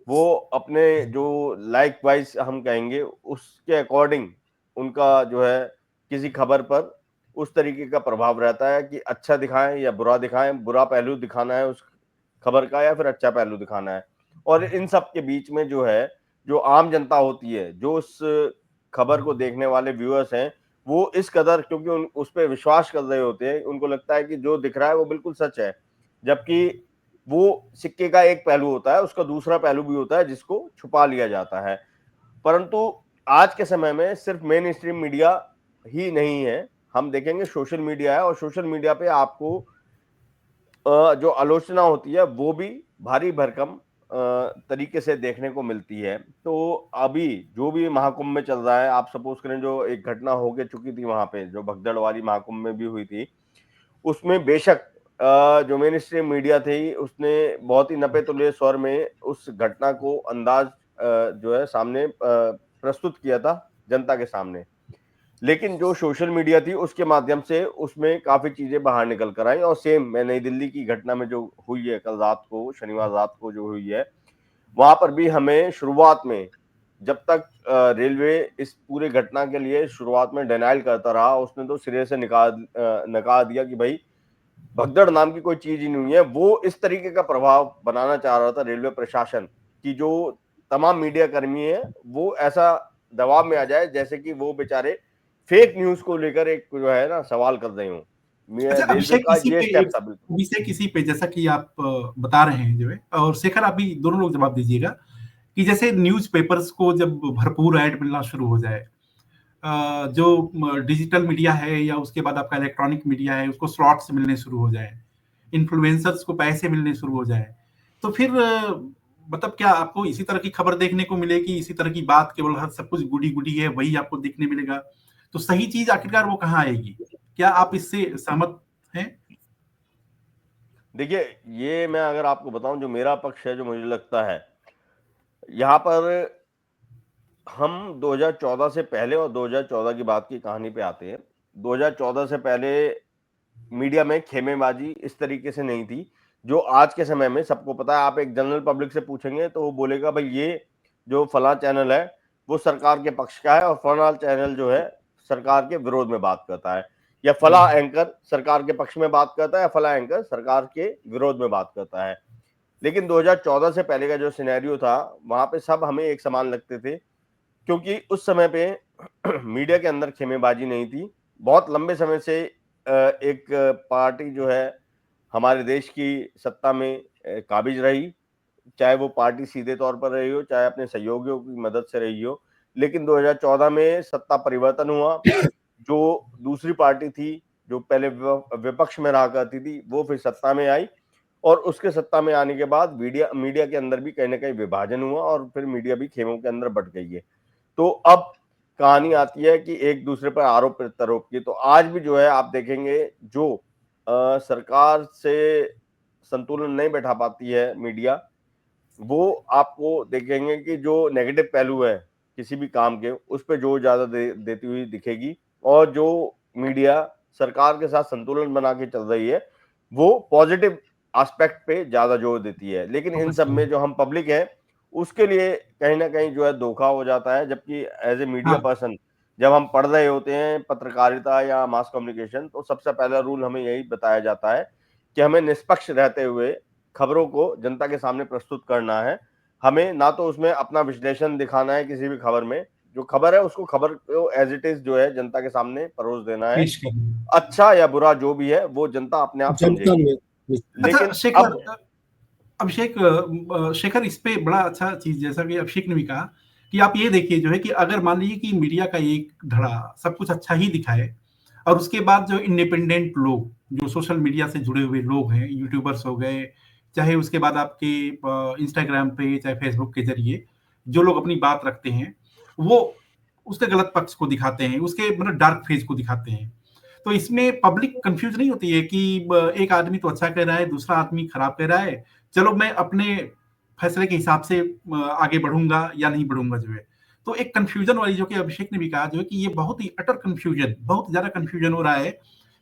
वो अपने जो लाइक वाइज़ हम कहेंगे, उसके अकॉर्डिंग उनका जो है किसी खबर पर उस तरीके का प्रभाव रहता है कि अच्छा दिखाएँ या बुरा दिखाएँ, बुरा पहलू दिखाना है उस खबर का या फिर अच्छा पहलू दिखाना है। और इन सब के बीच में जो है, जो आम जनता होती है, जो उस खबर को देखने वाले व्यूअर्स हैं, वो इस कदर क्योंकि उस पे विश्वास कर रहे होते हैं, उनको लगता है कि जो दिख रहा है वो बिल्कुल सच है। जबकि वो सिक्के का एक पहलू होता है, उसका दूसरा पहलू भी होता है जिसको छुपा लिया जाता है। परंतु आज के समय में सिर्फ मेन स्ट्रीम मीडिया ही नहीं है, हम देखेंगे सोशल मीडिया है, और सोशल मीडिया पे आपको जो आलोचना होती है वो भी भारी भरकम तरीके से देखने को मिलती है। तो अभी जो भी महाकुंभ में चल रहा है, आप सपोज़ करें जो एक घटना हो के चुकी थी वहाँ पे, जो भगदड़ वाली महाकुंभ में भी हुई थी, उसमें बेशक जो मेन स्ट्रीम मीडिया थी उसने बहुत ही नपे-तुले स्वर में उस घटना को अंदाज़ जो है सामने प्रस्तुत किया था जनता के सामने। लेकिन जो सोशल मीडिया थी उसके माध्यम से उसमें काफ़ी चीज़ें बाहर निकल कर आई, और सेम मैं नई दिल्ली की घटना में जो हुई है कल रात को, शनिवार रात को जो हुई है, वहाँ पर भी हमें शुरुआत में जब तक रेलवे इस पूरे घटना के लिए शुरुआत में डिनायल करता रहा, उसने तो सिरे से नकार दिया कि भई भगदड़ नाम की कोई चीज़ ही नहीं है। वो इस तरीके का प्रभाव बनाना चाह रहा था रेलवे प्रशासन कि जो तमाम मीडिया कर्मी हैं, वो ऐसा दबाव में आ जाए जैसे कि वो बेचारे फेक न्यूज़ को लेकर एक जो है ना सवाल कर रहे हों। अच्छा रेलवे अभिषेक, का इसी ये पे स्टेप एक था बिल्कुल। अभिषेक, इसी पे जैसा कि आप बता रहे हैं जो है, और शेखर आप भी दोनों लोग जवाब दीजिएगा कि जैसे न्यूज़पेपर्स को जब भरपूर ऐड मिलना शुरू हो जाए, जो डिजिटल मीडिया है या उसके बाद आपका इलेक्ट्रॉनिक मीडिया है, उसको स्लॉट्स मिलने शुरू हो जाए, इन्फ्लुएंसर्स को पैसे मिलने शुरू हो जाए, तो फिर मतलब क्या आपको इसी तरह की खबर देखने को मिलेगी, इसी तरह की बात, केवल हर सब कुछ गुडी गुडी है वही आपको देखने मिलेगा? तो सही चीज आखिरकार वो कहाँ आएगी? क्या आप इससे सहमत हैं? देखिए, ये मैं अगर आपको बताऊँ जो मेरा पक्ष है, जो मुझे लगता है, यहाँ पर हम 2014 से पहले और 2014 की बात की कहानी पे आते हैं। 2014 से पहले मीडिया में खेमेबाजी इस तरीके से नहीं थी, जो आज के समय में सबको पता है। आप एक जनरल पब्लिक से पूछेंगे तो वो बोलेगा भाई ये जो फलां चैनल है, वो सरकार के पक्ष का है, और फलां चैनल जो है सरकार के विरोध में बात करता है, या फलां एंकर सरकार के पक्ष में बात करता है, या फलां एंकर सरकार के विरोध में बात करता है। लेकिन 2014 से पहले का जो सिनेरियो था, वहाँ पे सब हमें एक समान लगते थे, क्योंकि उस समय पे मीडिया के अंदर खेमेबाजी नहीं थी। बहुत लंबे समय से एक पार्टी जो है हमारे देश की सत्ता में काबिज रही, चाहे वो पार्टी सीधे तौर पर रही हो, चाहे अपने सहयोगियों की मदद से रही हो। लेकिन 2014 में सत्ता परिवर्तन हुआ, जो दूसरी पार्टी थी, जो पहले विपक्ष में रहा करती थी, वो फिर सत्ता में आई, और उसके सत्ता में आने के बाद मीडिया के अंदर भी कहीं ना कहीं विभाजन हुआ और फिर मीडिया भी खेमों के अंदर बट गई है। तो अब कहानी आती है कि एक दूसरे पर आरोप प्रत्यारोप की। तो आज भी जो है आप देखेंगे, जो सरकार से संतुलन नहीं बैठा पाती है मीडिया, वो आपको देखेंगे कि जो नेगेटिव पहलू है किसी भी काम के, उस पर जोर ज्यादा देती हुई दिखेगी। और जो मीडिया सरकार के साथ संतुलन बना के चल रही है, वो पॉजिटिव एस्पेक्ट पे ज्यादा जोर देती है। लेकिन इन सब में जो हम पब्लिक है, उसके लिए कहीं ना कहीं जो है धोखा हो जाता है। जबकि एज ए मीडिया पर्सन जब हम पढ़ रहे होते हैं पत्रकारिता या मास कम्युनिकेशन, तो सबसे पहला रूल हमें यही बताया जाता है कि हमें निष्पक्ष रहते हुए खबरों को जनता के सामने प्रस्तुत करना है। हमें ना तो उसमें अपना विश्लेषण दिखाना है, किसी भी खबर में जो खबर है उसको खबर को एज इट इज जो है जनता के सामने परोस देना है। अच्छा या बुरा जो भी है वो जनता अपने आप समझेगी। लेकिन शेखर इस पे बड़ा अच्छा चीज, जैसा कि अभिषेक ने भी कहा कि आप ये देखिए जो है कि अगर मान लीजिए कि मीडिया का एक धड़ा सब कुछ अच्छा ही दिखाए और उसके बाद जो इंडिपेंडेंट लोग, जो सोशल मीडिया से जुड़े हुए लोग हैं, यूट्यूबर्स हो गए, चाहे उसके बाद आपके इंस्टाग्राम पे चाहे फेसबुक के जरिए जो लोग अपनी बात रखते हैं, वो उसके गलत पक्ष को दिखाते हैं, उसके मतलब डार्क फेज को दिखाते हैं। तो इसमें पब्लिक कंफ्यूज नहीं होती है कि एक आदमी तो अच्छा कह रहा है, दूसरा आदमी खराब कह रहा है, चलो मैं अपने फैसले के हिसाब से आगे बढ़ूंगा या नहीं बढ़ूंगा जो है। तो एक कंफ्यूजन वाली, जो कि अभिषेक ने भी कहा जो है कि ये बहुत ही अटर कंफ्यूजन, बहुत ज्यादा कंफ्यूजन हो रहा है।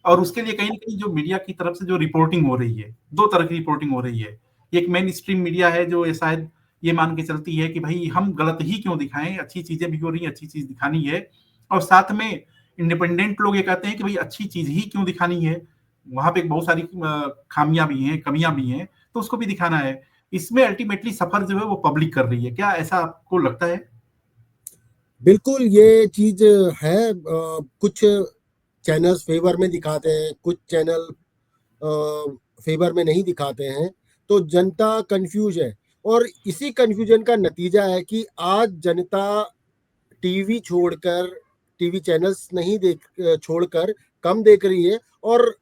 और उसके लिए कहीं ना कहीं जो मीडिया की तरफ से जो रिपोर्टिंग हो रही है, दो तरह की रिपोर्टिंग हो रही है। एक मेन स्ट्रीम मीडिया है जो ये शायद ये मान के चलती है कि भाई हम गलत ही क्यों दिखाएं, अच्छी चीजें भी हो रही हैं, अच्छी चीज दिखानी है। और साथ में इंडिपेंडेंट लोग ये कहते हैं कि भाई अच्छी चीज ही क्यों दिखानी है, वहां पे बहुत सारी खामियां भी हैं, कमियां भी हैं, तो उसको भी दिखाना है। इसमें अल्टीमेटली सफर जो है वो पब्लिक कर रही है। क्या ऐसा आपको लगता है? बिल्कुल ये चीज है। कुछ चैनल्स फेवर में दिखाते हैं, कुछ चैनल फेवर में नहीं दिखाते हैं, तो जनता कंफ्यूज है। और इसी कंफ्यूजन का नतीजा है कि आज जनता टीवी छोड़कर, टीवी चैनल्स नहीं देख छोड़कर कम देख रही है, और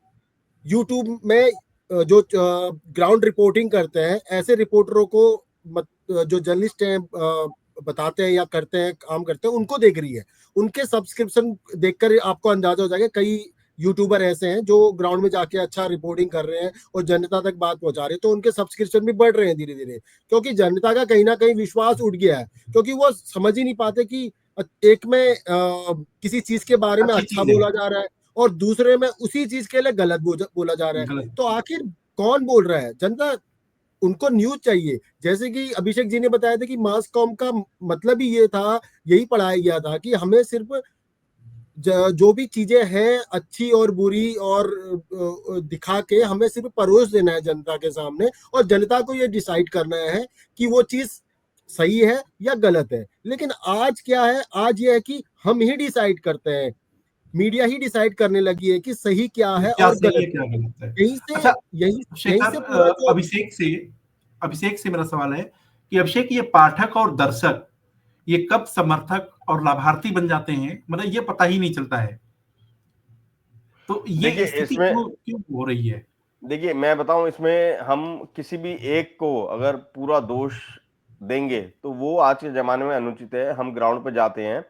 यूट्यूब में जो ग्राउंड रिपोर्टिंग करते हैं, ऐसे रिपोर्टरों को जो जर्नलिस्ट हैं बताते हैं या करते हैं, काम करते हैं, उनको देख रही है। उनके सब्सक्रिप्शन देखकर आपको अंदाजा हो जाएगा, कई यूट्यूबर ऐसे हैं जो ग्राउंड में जाके अच्छा रिपोर्टिंग कर रहे हैं और जनता तक बात पहुंचा रहे हैं, तो उनके सब्सक्रिप्शन भी बढ़ रहे हैं धीरे धीरे, क्योंकि जनता का कहीं ना कहीं विश्वास उठ गया है। क्योंकि वो समझ ही नहीं पाते कि एक में किसी चीज के बारे में अच्छा बोला जा रहा है और दूसरे में उसी चीज के लिए गलत बोला जा रहा है। तो आखिर कौन बोल रहा है? जनता, उनको न्यूज चाहिए। जैसे कि अभिषेक जी ने बताया था कि मास कॉम का मतलब ही ये था, यही पढ़ाया गया था कि हमें सिर्फ जो भी चीजें हैं अच्छी और बुरी और दिखा के हमें सिर्फ परोस देना है जनता के सामने, और जनता को ये डिसाइड करना है कि वो चीज सही है या गलत है। लेकिन आज क्या है? आज ये है कि हम ही डिसाइड करते हैं, मीडिया ही डिसाइड करने लगी है कि सही क्या है और गलत क्या गलत है। यहीं से अच्छा यहीं से पूरा जो अभिषेक से मेरा सवाल है कि अभिषेक, ये पाठक और दर्शक ये कब समर्थक और लाभार्थी बन जाते हैं, मतलब ये पता ही नहीं चलता है। तो ये स्थिति क्यों हो रही है? देखिए मैं बताऊं, इसमें हम किसी भी एक को अगर पूरा दोष देंगे तो वो आज के जमाने में अनुचित है। हम ग्राउंड पर जाते हैं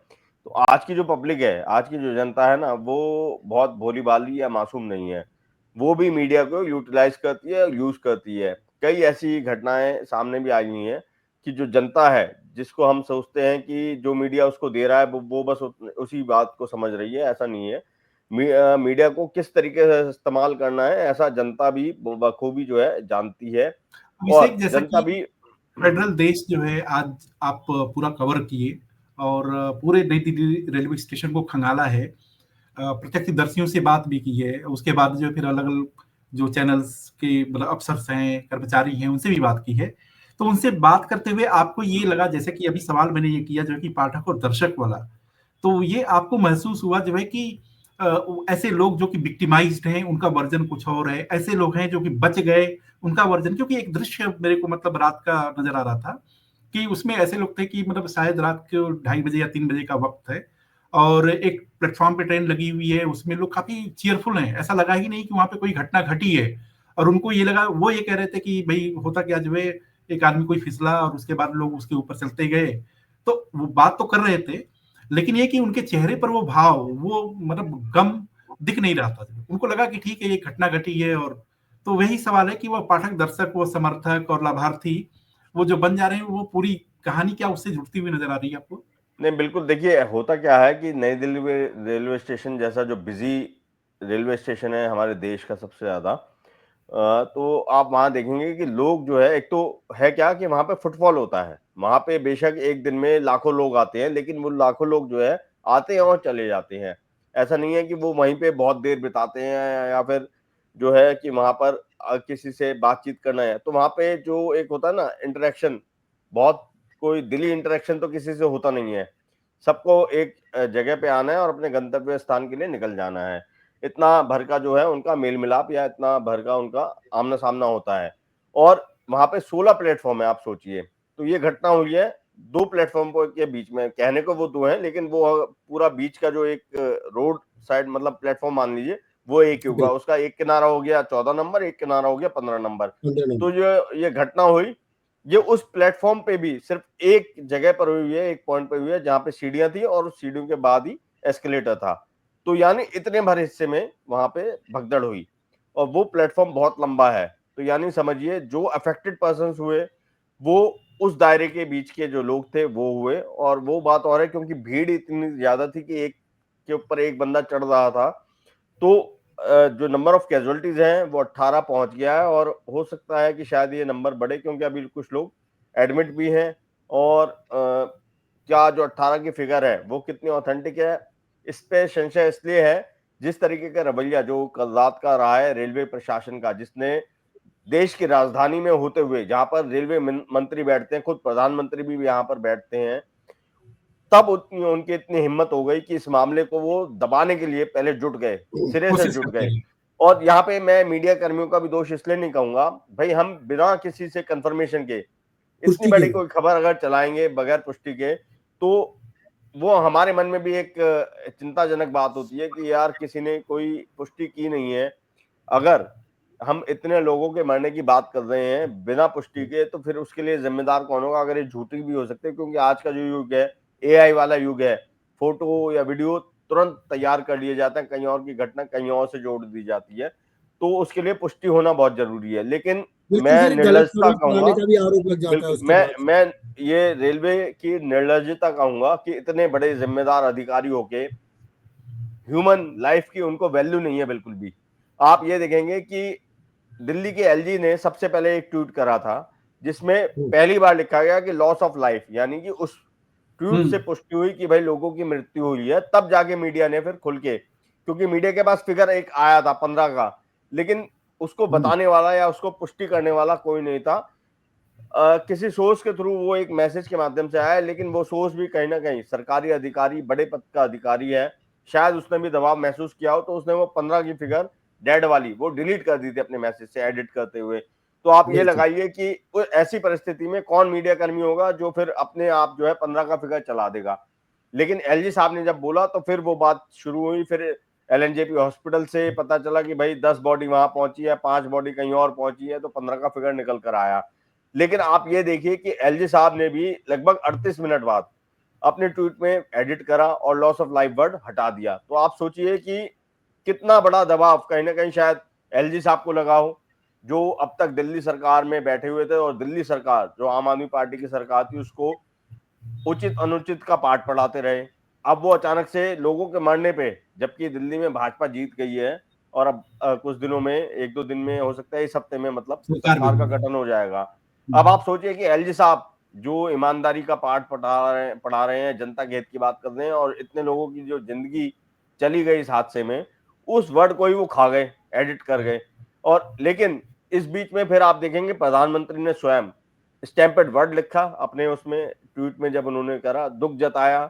तो आज की जो पब्लिक है, आज की जो जनता है ना, वो बहुत भोली भाली या मासूम नहीं है। वो भी मीडिया को यूटिलाइज करती है, यूज करती है। कई ऐसी घटनाएं सामने भी आई हुई हैं कि जो जनता है, जिसको हम सोचते हैं कि जो मीडिया उसको दे रहा है वो बस उसी बात को समझ रही है, ऐसा नहीं है। मीडिया को किस तरीके से इस्तेमाल करना है, ऐसा जनता भी बखूबी जो है जानती है। और जैसा जनता कि भी फेडरल देश जो है आज आप पूरा कवर किए और पूरे नई दिल्ली रेलवे स्टेशन को खंगाला है, प्रत्यक्षदर्शियों से बात भी की है, उसके बाद जो फिर अलग अलग जो चैनल्स के मतलब अफसर्स हैं, कर्मचारी हैं, उनसे भी बात की है। तो उनसे बात करते हुए आपको ये लगा, जैसे कि अभी सवाल मैंने ये किया जो है कि पाठक और दर्शक वाला, तो ये आपको महसूस हुआ जो है कि ऐसे लोग जो कि विक्टिमाइज्ड हैं उनका वर्जन कुछ और है, ऐसे लोग हैं जो कि बच गए उनका वर्जन, क्योंकि एक दृश्य मेरे को मतलब रात का नजर आ रहा था कि उसमें ऐसे लोग थे कि मतलब शायद रात के 2:30 बजे या 3 बजे का वक्त है और एक प्लेटफॉर्म पे ट्रेन लगी हुई है, उसमें लोग काफी चीयरफुल हैं, ऐसा लगा ही नहीं कि वहां पे कोई घटना घटी है। और उनको ये लगा, वो ये कह रहे थे कि भाई होता क्या जो है, एक आदमी कोई फिसला और उसके बाद लोग उसके ऊपर चलते गए। तो वो बात तो कर रहे थे, लेकिन ये कि उनके चेहरे पर वो भाव, वो मतलब गम दिख नहीं रहा था। उनको लगा कि ठीक है, ये घटना घटी है। और तो वही सवाल है कि वो पाठक, दर्शक, वो समर्थक और लाभार्थी वो जो बन जा रहे हैं, वो पूरी कहानी क्या उससे जुड़ती हुई नजर आ रही है आपको? नहीं, बिल्कुल। देखिए, होता क्या है कि नई दिल्ली में रेलवे स्टेशन जैसा जो बिजी रेलवे स्टेशन है हमारे देश का सबसे ज्यादा, तो आप वहां देखेंगे कि लोग जो है, एक तो है क्या कि वहां पे फुटफॉल होता है। वहां पे बेशक एक दिन में लाखों लोग आते हैं, लेकिन वो लाखों लोग जो है आते हैं और चले जाते हैं। ऐसा नहीं है कि वो वहीं पे बहुत देर बिताते हैं, या फिर जो है कि वहां पर किसी से बातचीत करना है। तो वहां पे जो एक होता है ना इंटरेक्शन, बहुत कोई दिली इंटरेक्शन तो किसी से होता नहीं है। सबको एक जगह पे आना है और अपने गंतव्य स्थान के लिए निकल जाना है। इतना भर का जो है उनका मेल मिलाप, या इतना भर का उनका आमना सामना होता है। और वहां पे 16 प्लेटफॉर्म है, आप सोचिए। तो ये घटना हुई है 2 प्लेटफॉर्म के बीच में। कहने को वो 2 हैं, लेकिन वो पूरा बीच का जो एक रोड साइड मतलब प्लेटफॉर्म मान लीजिए, वो एक ही होगा। उसका एक किनारा हो गया 14 नंबर, एक किनारा हो गया 15 नंबर। तो जो ये घटना हुई, ये उस प्लेटफॉर्म पे भी सिर्फ एक जगह पर हुई है, एक पॉइंट पे हुई है जहां पे सीढ़ियां थी, और उस सीढ़ियों के बाद ही एस्केलेटर था। तो यानी इतने भर हिस्से में वहां पे भगदड़ हुई, और वो प्लेटफॉर्म बहुत लंबा है। तो यानी समझिए, जो अफेक्टेड पर्सन हुए वो उस दायरे के बीच के जो लोग थे वो हुए। और वो बात और है, क्योंकि भीड़ इतनी ज्यादा थी कि एक के ऊपर एक बंदा चढ़ रहा था। तो जो नंबर ऑफ कैजुअलिटीज हैं वो 18 पहुंच गया है, और हो सकता है कि शायद ये नंबर बढ़े, क्योंकि अभी कुछ लोग एडमिट भी हैं। और क्या जो 18 की फिगर है वो कितनी ऑथेंटिक है, इस पे संशय इसलिए है, जिस तरीके का रवैया जो कल रात का रहा है रेलवे प्रशासन का, जिसने देश की राजधानी में होते हुए, जहां पर रेलवे मंत्री बैठते हैं, खुद प्रधानमंत्री भी यहाँ पर बैठते हैं, तब उनकी इतनी हिम्मत हो गई कि इस मामले को वो दबाने के लिए पहले जुट गए, सिरे से कोशिश जुट करते गए। हैं। और यहाँ पे मैं मीडिया कर्मियों का भी दोष इसलिए नहीं कहूंगा, भाई हम बिना किसी से कंफर्मेशन के इतनी पुष्टि बड़ी की। कोई खबर अगर चलाएंगे बगैर पुष्टि के, तो वो हमारे मन में भी एक चिंताजनक बात होती है कि यार किसी ने कोई पुष्टि की नहीं है। अगर हम इतने लोगों के मरने की बात कर रहे हैं बिना पुष्टि के, तो फिर उसके लिए जिम्मेदार कौन होगा? अगर ये झूठी भी हो सकते हैं, क्योंकि आज का जो युग है एआई वाला युग है। फोटो या वीडियो तुरंत तैयार कर लिए जाते हैं, कहीं और की घटना कहीं और से जोड़ दी जाती है। तो उसके लिए पुष्टि होना बहुत जरूरी है। लेकिन बिल्कुल, मैं फिर गलत निर्लजता खबर कहूंगा, फैलाने का भी आरोप लग जाता है बिल्कुल, उसके बाद। मैं ये रेलवे की निर्लजता कहूंगा कि इतने बड़े जिम्मेदार अधिकारी होके ह्यूमन लाइफ की उनको वैल्यू नहीं है बिल्कुल भी। आप ये देखेंगे कि दिल्ली के एलजी ने सबसे पहले एक ट्वीट करा था, जिसमें पहली बार लिखा गया कि लॉस ऑफ लाइफ, यानी कि उस ट्वीट से पुष्टि हुई कि भाई लोगों की मृत्यु हुई है। तब जाके मीडिया ने फिर खुल के, क्योंकि मीडिया के पास फिगर एक आया था 15 का, लेकिन उसको बताने वाला या उसको पुष्टि करने वाला कोई नहीं था। किसी सोर्स के थ्रू वो एक मैसेज के माध्यम से आया, लेकिन वो सोर्स भी कहीं ना कहीं सरकारी अधिकारी, बड़े पद का अधिकारी है। शायद उसने भी दबाव महसूस किया हो, तो उसने वो 15 की फिगर डेड वाली वो डिलीट कर दी थी अपने मैसेज से एडिट करते हुए। तो आप ये बिल्कुल। लगाइए कि ऐसी परिस्थिति में कौन मीडिया कर्मी होगा जो फिर अपने आप जो है 15 का फिगर चला देगा। लेकिन एलजी साहब ने जब बोला तो फिर वो बात शुरू हुई। फिर एलएनजेपी हॉस्पिटल से पता चला कि भाई 10 बॉडी वहां पहुंची है, 5 बॉडी कहीं और पहुंची है, तो 15 का फिगर निकल कर आया। लेकिन आप ये देखिए कि एलजी साहब ने भी लगभग 38 मिनट बाद अपने ट्वीट में एडिट करा और लॉस ऑफ लाइफ वर्ड हटा दिया। तो आप सोचिए कि कितना बड़ा दबाव कहीं ना कहीं शायद एलजी साहब को लगा हो, जो अब तक दिल्ली सरकार में बैठे हुए थे, और दिल्ली सरकार जो आम आदमी पार्टी की सरकार थी उसको उचित अनुचित का पाठ पढ़ाते रहे। अब वो अचानक से लोगों के मरने पे, जबकि दिल्ली में भाजपा जीत गई है, और अब कुछ दिनों में, 1-2 दिन में, हो सकता है इस हफ्ते में, मतलब सरकार भी सरकार का बनी है। गठन हो जाएगा। अब आप सोचिए कि एलजी साहब जो ईमानदारी का पाठ पढ़ा रहे हैं, जनता के हित की बात कर रहे हैं, और इतने लोगों की जो जिंदगी चली गई इस हादसे में, उस वर्ड को ही वो खा गए, एडिट कर गए। और लेकिन इस बीच में फिर आप देखेंगे प्रधानमंत्री ने स्वयं स्टैम्पेड वर्ड लिखा अपने उसमें ट्वीट में, जब उन्होंने करा, दुख जताया,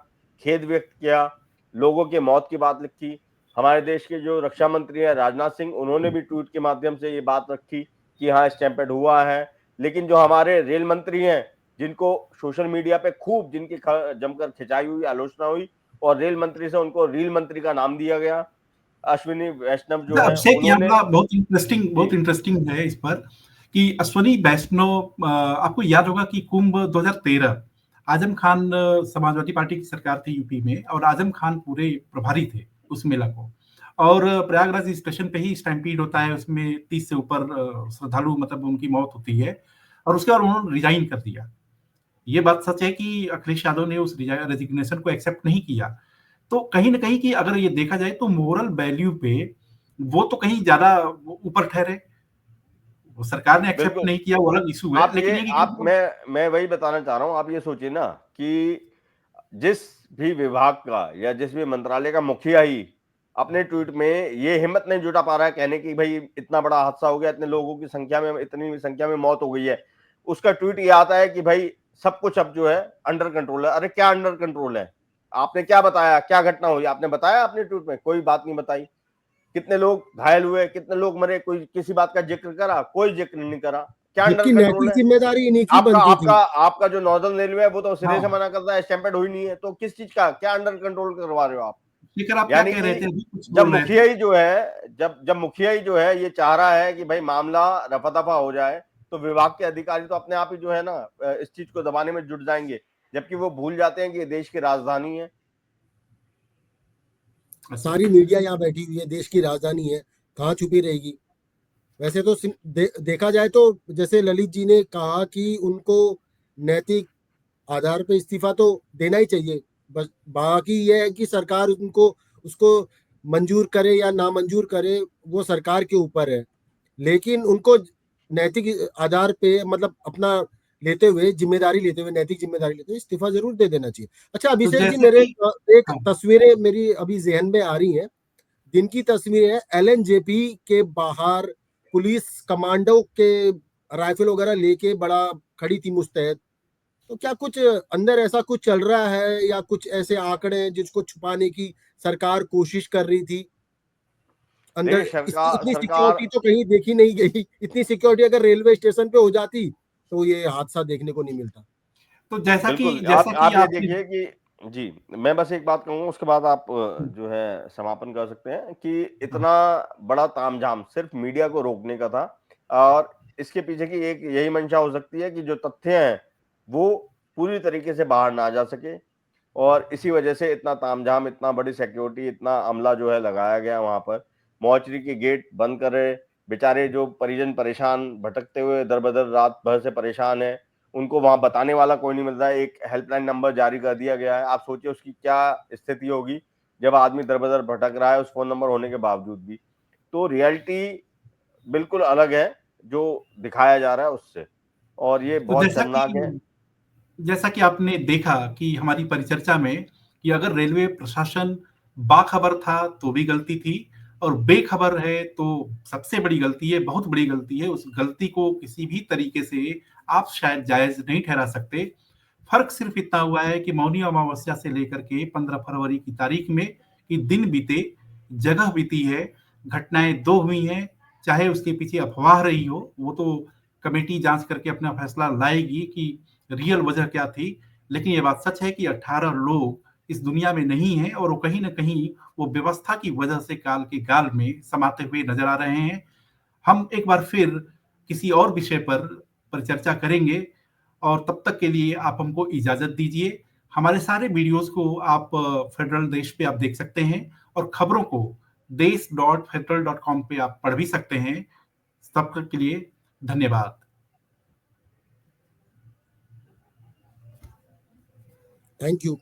खेद व्यक्त किया, लोगों के मौत की बात लिखी। हमारे देश के जो रक्षा मंत्री हैं राजनाथ सिंह, उन्होंने भी ट्वीट के माध्यम से ये बात रखी कि हाँ स्टैम्पेड हुआ है। लेकिन जो हमारे रेल मंत्री हैं, जिनको सोशल मीडिया पे खूब जिनकी जमकर खिंचाई हुई, आलोचना हुई, और रेल मंत्री से उनको रील मंत्री का नाम दिया गया, अश्विनी वैष्णव जो है अभिषेक, ये उन्होंने मामला बहुत इंटरेस्टिंग है इस पर कि अश्विनी वैष्णव, आपको याद होगा कि कुंभ 2013 आजम खान, समाजवादी पार्टी की सरकार थी यूपी में और आजम खान पूरे प्रभारी थे उस मेला को। और प्रयागराज स्टेशन पे ही स्टैम्पीड होता है, उसमें 30 से ऊपर श्रद्धालु मतलब उनकी मौत होती है और उसके बाद उन्होंने रिजाइन कर दिया। ये बात सच है कि अखिलेश यादव ने उस रेजिग्नेशन को एक्सेप्ट नहीं किया। तो कहीं न कहीं कि अगर ये देखा जाए तो मोरल वैल्यू पे वो तो कहीं ज़्यादा ऊपर ठहरे। वो सरकार ने एक्सेप्ट बिल्कुल। नहीं किया, वो अलग इश्यू है, आप लेकिन ये ये कि आप मैं वही बताना चाह रहा हूं, आप ये सोचिए ना कि जिस भी विभाग का या जिस भी मंत्रालय का मुखिया ही अपने ट्वीट में ये हिम्मत नहीं जुटा पा रहा है कहने की भाई इतना बड़ा हादसा हो गया, इतने लोगों की संख्या में, इतनी संख्या में मौत हो गई है, उसका ट्वीट ये आता है कि भाई सब कुछ अब जो है अंडर कंट्रोल है। अरे क्या अंडर कंट्रोल है? आपने क्या बताया, क्या घटना हुई? आपने बताया अपने ट्वीट में? कोई बात नहीं बताई। कितने लोग घायल हुए, कितने लोग मरे, कोई किसी बात का जिक्र करा? कोई जिक्र नहीं करा। क्या अंडर जबकि कंट्रोल नैतिक है? जिम्मेदारी इन्हीं की आपका बनती आपका थी। आपका जो नॉर्दर्न रेलवे है वो तो सिरे से हाँ, मना करता है, स्टैम्पेड हुई नहीं है, तो किस चीज का क्या अंडर कंट्रोल करवा रहे हो आप? शेखर आप क्या यानी कह रहे कि थे? अभी कुछ जब बोल रहे मुखिया थे। ही जो है जब मुखिया ही जो है ये चाह रहा है कि भाई मामला रफा दफा हो जाए, तो विभाग के अधिकारी तो अपने आप ही जो है ना इस चीज को दबाने में जुट जाएंगे, जबकि वो भूल जाते हैं कि ये देश की राजधानी है। अच्छा, सारी मीडिया यहाँ बैठी हुई है, देश की राजधानी है, कहाँ छुपी रहेगी? वैसे तो देखा जाए तो जैसे ललित जी ने कहा कि उनको नैतिक आधार पे इस्तीफा तो देना ही चाहिए। बस बाकी ये है कि सरकार उनको उसको मंजूर करे या ना मंजूर करे, वो सरकार के ऊपर है। लेकिन उनको नैतिक आधार पे मतलब अपना लेते हुए, जिम्मेदारी लेते हुए, नैतिक जिम्मेदारी लेते हुए इस्तीफा जरूर दे देना चाहिए। अच्छा तो अभिषेक जी, जैसा मेरे कि एक हाँ, तस्वीरें मेरी अभी जहन में आ रही हैं। दिन की तस्वीर है, एलएनजेपी के बाहर पुलिस कमांडो के राइफल वगैरह लेके बड़ा खड़ी थी मुस्तैद। तो क्या कुछ अंदर ऐसा कुछ चल रहा है या कुछ ऐसे आंकड़े हैं जिसको छुपाने की सरकार कोशिश कर रही थी देखिए अंदर? सरकार इतनी सरकार सिक्योरिटी तो कहीं देखी नहीं गई। इतनी सिक्योरिटी अगर रेलवे स्टेशन पे हो जाती तो ये हादसा देखने को नहीं मिलता। तो जैसा कि बिल्कुल, जैसा कि आप ये आपने देखिए कि जी, मैं बस एक बात कहूँगा उसके बाद आप जो है समापन कर सकते हैं कि हाँ, इतना बड़ा तामझाम सिर्फ मीडिया को रोकने का था और इसके पीछे की एक यही मंशा हो सकती है कि जो तथ्य हैं, वो पूरी तरीके से बाहर ना आ जा सके और इसी वजह से इतना तामझाम, इतना बड़ी सिक्योरिटी, इतना अमला जो है लगाया गया वहाँ पर। मॉर्चरी के गेट बंद करे, बेचारे जो परिजन परेशान, भटकते हुए दर-बदर रात भर से परेशान हैं, उनको वहां बताने वाला कोई नहीं मिल रहा है। एक हेल्पलाइन नंबर जारी कर दिया गया है। आप सोचिए उसकी क्या स्थिति होगी जब आदमी दर-बदर भटक रहा है उस फोन नंबर होने के बावजूद भी। तो रियलिटी बिल्कुल अलग है जो दिखाया जा रहा है उससे, और ये तो बहुत शर्मनाक है। जैसा कि आपने देखा कि हमारी परिचर्चा में कि अगर रेलवे प्रशासन बाखबर था तो भी गलती थी और बेखबर है तो सबसे बड़ी गलती है, बहुत बड़ी गलती है। उस गलती को किसी भी तरीके से आप शायद जायज नहीं ठहरा सकते। फर्क सिर्फ इतना हुआ है कि मौनी अमावस्या से लेकर के 15 फरवरी की तारीख में कि दिन बीते, जगह बीती है, घटनाएं दो हुई हैं, चाहे उसके पीछे अफवाह रही हो, वो तो कमेटी जांच करके अपना फैसला लाएगी कि रियल वजह क्या थी। लेकिन ये बात सच है कि 18 लोग इस दुनिया में नहीं हैं और वो कहीं ना कहीं वो व्यवस्था की वजह से काल के गाल में समाते हुए नजर आ रहे हैं। हम एक बार फिर किसी और विषय पर परिचर्चा करेंगे और तब तक के लिए आप हमको इजाजत दीजिए। हमारे सारे वीडियोस को आप फेडरल देश पे आप देख सकते हैं और खबरों को देश.फेडरल.com पे आप पढ़ भी सकते हैं। तब तक के लिए धन्यवाद। Thank you.